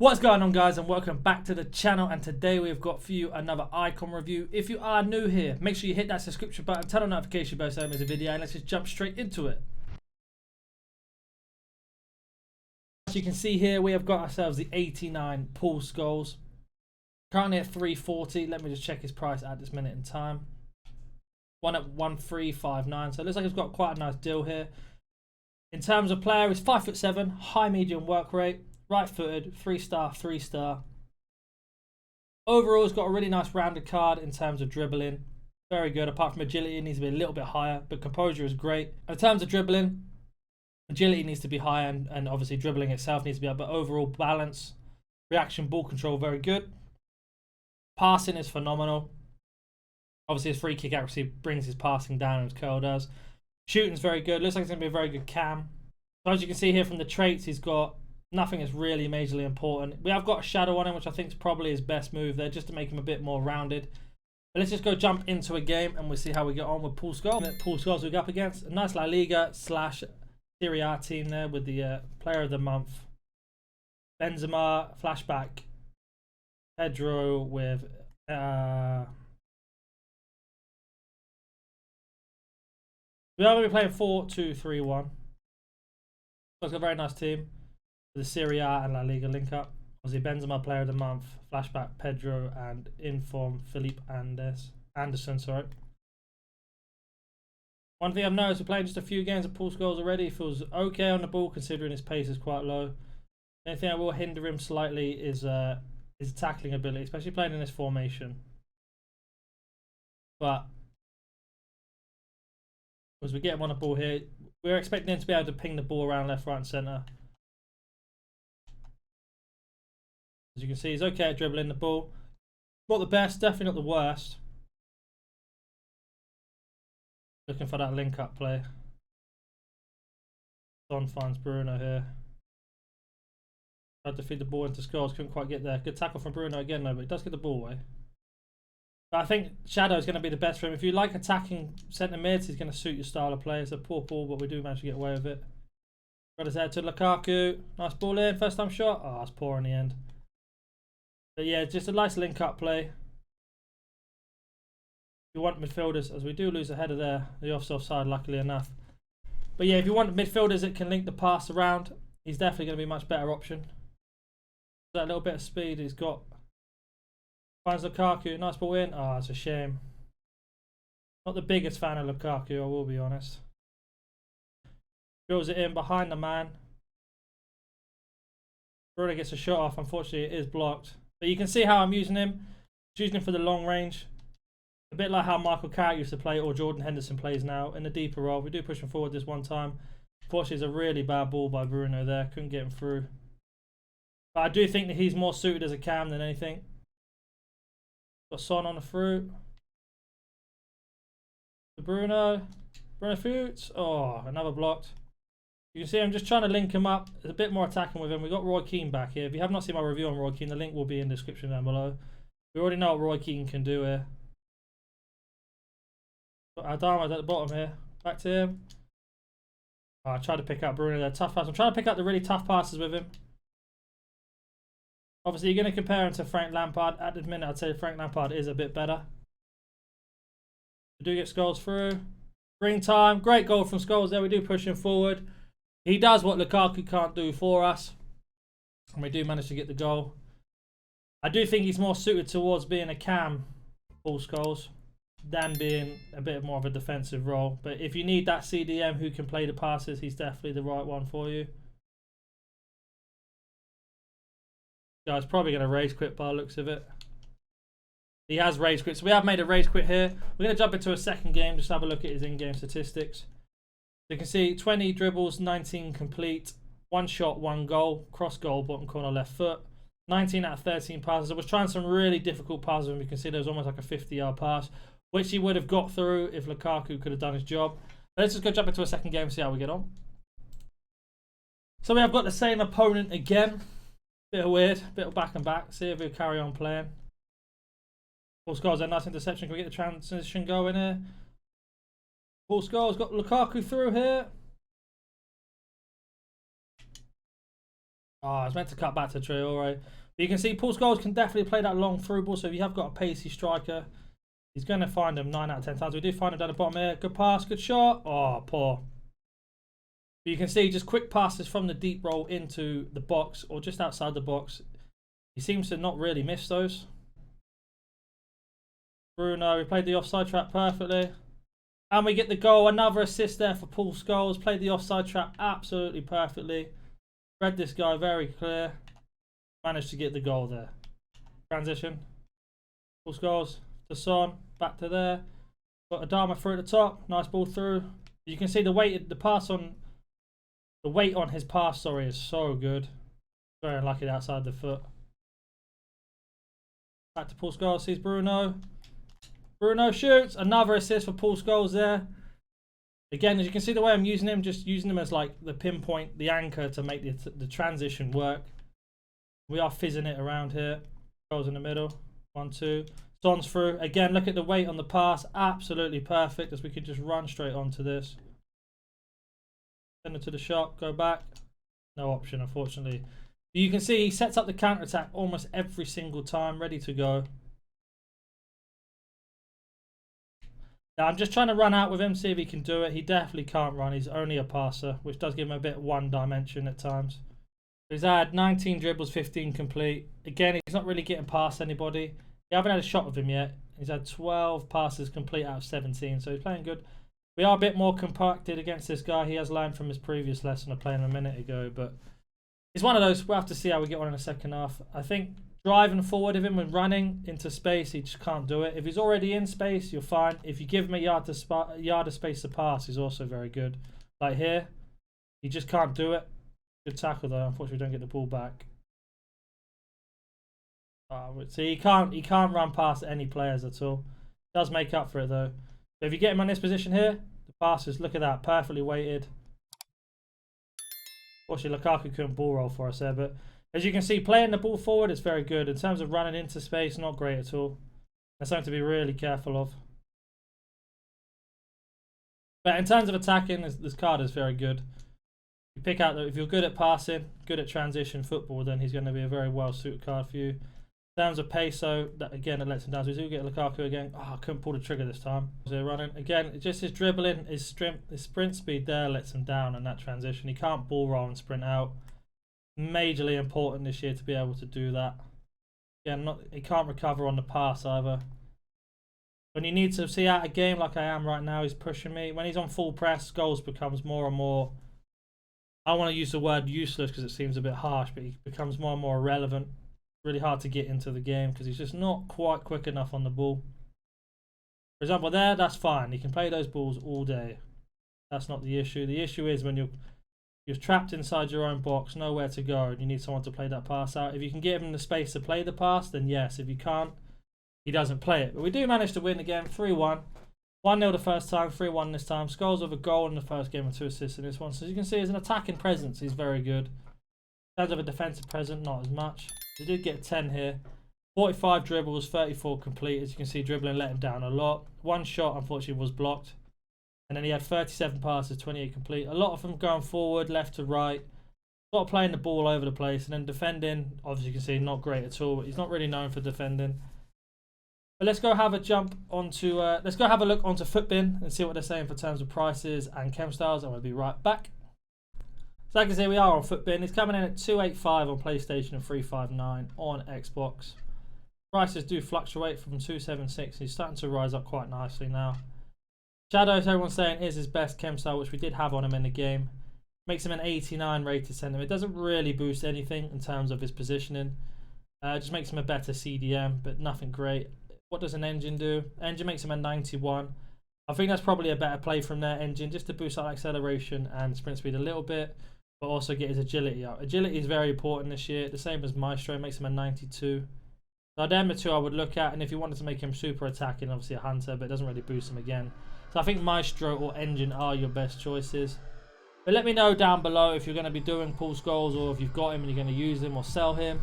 What's going on, guys, and welcome back to the channel. And today we've got for you another icon review. If you are new here, make sure you hit that subscription button, turn on notification bell so there's a video, and let's just jump straight into it. As you can see here, we have got ourselves the 89 Paul Scholes, currently at 340. Let me just check his price at this minute in time. One at 1359, so it looks like it's got quite a nice deal here. In terms of player, he's 5'7", high medium work rate, right-footed, 3-star, 3-star. Overall, he's got a really nice rounded card in terms of dribbling. Very good. Apart from agility, it needs to be a little bit higher, but composure is great. In terms of dribbling, agility needs to be higher, and obviously dribbling itself needs to be up. But overall, balance, reaction, ball control, very good. Passing is phenomenal. Obviously, his free kick accuracy brings his passing down, and his curl does. Shooting's very good. Looks like it's going to be a very good cam. So as you can see here from the traits, he's got nothing is really majorly important. We have got a shadow on him, which I think is probably his best move there, just to make him a bit more rounded. But let's just go jump into a game, and we'll see how we get on with Paul Scholes. Paul Scholes we go up against a nice La Liga / Serie A team there with the Player of the Month. Benzema, flashback. Pedro with... We are going to be playing 4-2-3-1. So it's got a very nice team. The Serie A and La Liga link up. Obviously, Benzema Player of the Month, flashback Pedro, and inform Felipe Anderson. Sorry. One thing I've noticed, we're playing just a few games of Paul Scholes already. He feels okay on the ball considering his pace is quite low. The only thing that will hinder him slightly is his tackling ability, especially playing in this formation. But as we get him on the ball here, we're expecting him to be able to ping the ball around left, right, and centre. As you can see, he's okay at dribbling the ball. Not the best, definitely not the worst. Looking for that link-up play. Son finds Bruno here. Tried to feed the ball into Scholes, couldn't quite get there. Good tackle from Bruno again, though, but he does get the ball away. But I think Shadow is going to be the best for him. If you like attacking centre mids, he's going to suit your style of play. It's a poor ball, but we do manage to get away with it. Got his head to Lukaku. Nice ball in, first time shot. Oh, it's poor in the end. But yeah, just a nice link-up play. If you want midfielders, as we do lose a header there, the offside, luckily enough. But yeah, if you want midfielders that can link the pass around, he's definitely going to be a much better option. That little bit of speed he's got. Finds Lukaku, nice ball in. Oh, it's a shame. Not the biggest fan of Lukaku, I will be honest. Drills it in behind the man. Bruno gets a shot off. Unfortunately, it is blocked. But you can see how I'm using him. Just using him for the long range. A bit like how Michael Carrick used to play, or Jordan Henderson plays now, in the deeper role. We do push him forward this one time. Unfortunately, it's a really bad ball by Bruno there. Couldn't get him through. But I do think that he's more suited as a cam than anything. Got Son on the through. To Bruno. Bruno shoots. Oh, another blocked. You can see I'm just trying to link him up. There's a bit more attacking with him. We've got Roy Keane back here. If you have not seen my review on Roy Keane, the link will be in the description down below. We already know what Roy Keane can do here. Got Adama's at the bottom here. Back to him. Oh, I tried to pick up Bruno there. Tough pass. I'm trying to pick up the really tough passes with him. Obviously, you're going to compare him to Frank Lampard. At the minute, I'd say Frank Lampard is a bit better. We do get Scholes through. Green time. Great goal from Scholes there. We do push him forward. He does what Lukaku can't do for us. And we do manage to get the goal. I do think he's more suited towards being a cam, Paul Scholes, than being a bit more of a defensive role. But if you need that CDM who can play the passes, he's definitely the right one for you. Guy's probably going to rage quit by the looks of it. He has rage quit. So we have made a rage quit here. We're going to jump into a second game. Just have a look at his in-game statistics. You can see 20 dribbles, 19 complete. 1 shot, 1 goal. Cross goal, bottom corner, left foot. 19 out of 13 passes. I was trying some really difficult passes and you can see there was almost like a 50-yard pass, which he would have got through if Lukaku could have done his job. But let's just go jump into a second game and see how we get on. So we have got the same opponent again. Bit of weird, bit of back and back. See if we carry on playing. Paul Scholes, a nice interception. Can we get the transition going here? Paul Scholes got Lukaku through here. Oh, I was meant to cut back to Traore. But you can see Paul Scholes can definitely play that long through ball. So if you have got a pacey striker, he's going to find him 9 out of 10 times. We do find him down the bottom here. Good pass, good shot. Oh, poor. But you can see just quick passes from the deep roll into the box or just outside the box. He seems to not really miss those. Bruno, we played the offside trap perfectly. And we get the goal. Another assist there for Paul Scholes. Played the offside trap absolutely perfectly. Read this guy very clear. Managed to get the goal there. Transition. Paul Scholes to Son. Back to there. Got Adama through at the top. Nice ball through. You can see the weight, the weight on his pass, sorry, is so good. Very unlucky outside the foot. Back to Paul Scholes. Sees Bruno. Bruno shoots. Another assist for Paul Scholes there. Again, as you can see the way I'm using him, just using him as like the pinpoint, the anchor to make the transition work. We are fizzing it around here. Goes in the middle. 1-2. Son's through. Again, look at the weight on the pass. Absolutely perfect as we can just run straight onto this. Send it to the shot. Go back. No option, unfortunately. You can see he sets up the counter-attack almost every single time. Ready to go. Now, I'm just trying to run out with him, see if he can do it. He definitely can't run. He's only a passer, which does give him a bit one dimension at times. He's had 19 dribbles, 15 complete. Again, he's not really getting past anybody. We haven't had a shot with him yet. He's had 12 passes complete out of 17, so he's playing good. We are a bit more compacted against this guy. He has learned from his previous lesson of playing a minute ago, but it's one of those. We'll have to see how we get on in the second half. I think driving forward of him and running into space, he just can't do it. If he's already in space, you're fine. If you give him a yard of space to pass, he's also very good. Like here, he just can't do it. Good tackle though. Unfortunately, we don't get the ball back. See, he can't run past any players at all. Does make up for it though. But if you get him on this position here, the passes, look at that, perfectly weighted. Unfortunately, Lukaku couldn't ball roll for us there, but as you can see, playing the ball forward is very good. In terms of running into space, not great at all. That's something to be really careful of. But in terms of attacking, this card is very good. You pick out that if you're good at passing, good at transition football, then he's going to be a very well-suited card for you. In terms of pace, so that again, it lets him down. So we do get Lukaku again. Oh, I couldn't pull the trigger this time. So running again, just his dribbling, his sprint speed there lets him down in that transition. He can't ball roll and sprint out. Majorly important this year to be able to do that. Again, he can't recover on the pass either. When you need to see out a game like I am right now, he's pushing me. When he's on full press, Scholes becomes more and more, I don't want to use the word useless because it seems a bit harsh, but he becomes more and more irrelevant. Really hard to get into the game because he's just not quite quick enough on the ball. For example, there, that's fine. He can play those balls all day. That's not the issue. The issue is when you're trapped inside your own box, nowhere to go, and you need someone to play that pass out. If you can give him the space to play the pass, then yes. If you can't, he doesn't play it. But we do manage to win again, 3-1. 1-0 the first time, 3-1 this time. Scholes with a goal in the first game and 2 assists in this one. So as you can see, as an attacking presence, he's very good. In terms of a defensive presence, not as much. He did get 10 here. 45 dribbles, 34 complete. As you can see, dribbling let him down a lot. One shot, unfortunately, was blocked. And then he had 37 passes, 28 complete. A lot of them going forward, left to right. A lot of playing the ball over the place. And then defending, obviously you can see, not great at all. He's not really known for defending. But let's go have a jump onto, let's go have a look onto Footbin and see what they're saying for terms of prices and chem styles. And we'll be right back. So like I say, we are on Footbin. It's coming in at $285 on PlayStation and $359 on Xbox. Prices do fluctuate from $276. He's starting to rise up quite nicely now. Shadows, everyone's saying, is his best chem style, which we did have on him in the game. Makes him an 89 rated centre. It doesn't really boost anything in terms of his positioning. Just makes him a better CDM, but nothing great. What does an engine do? Engine makes him a 91. I think that's probably a better play from their engine, just to boost that acceleration and sprint speed a little bit, but also get his agility up. Agility is very important this year, the same as Maestro, makes him a 92. So them are two I would look at, and if you wanted to make him super attacking, obviously a Hunter, but it doesn't really boost him again. So I think Maestro or Engine are your best choices. But let me know down below if you're going to be doing Paul Scholes, or if you've got him and you're going to use him or sell him.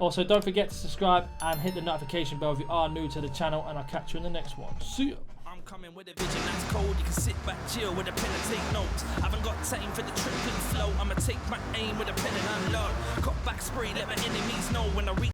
Also, don't forget to subscribe and hit the notification bell if you are new to the channel, and I'll catch you in the next one. See ya! Coming with a vision that's cold, you can sit back, chill with a pen and take notes. Haven't got time for the tripping flow, I'ma take my aim with a pen and unload. Cut back spray, let my enemies know when I reach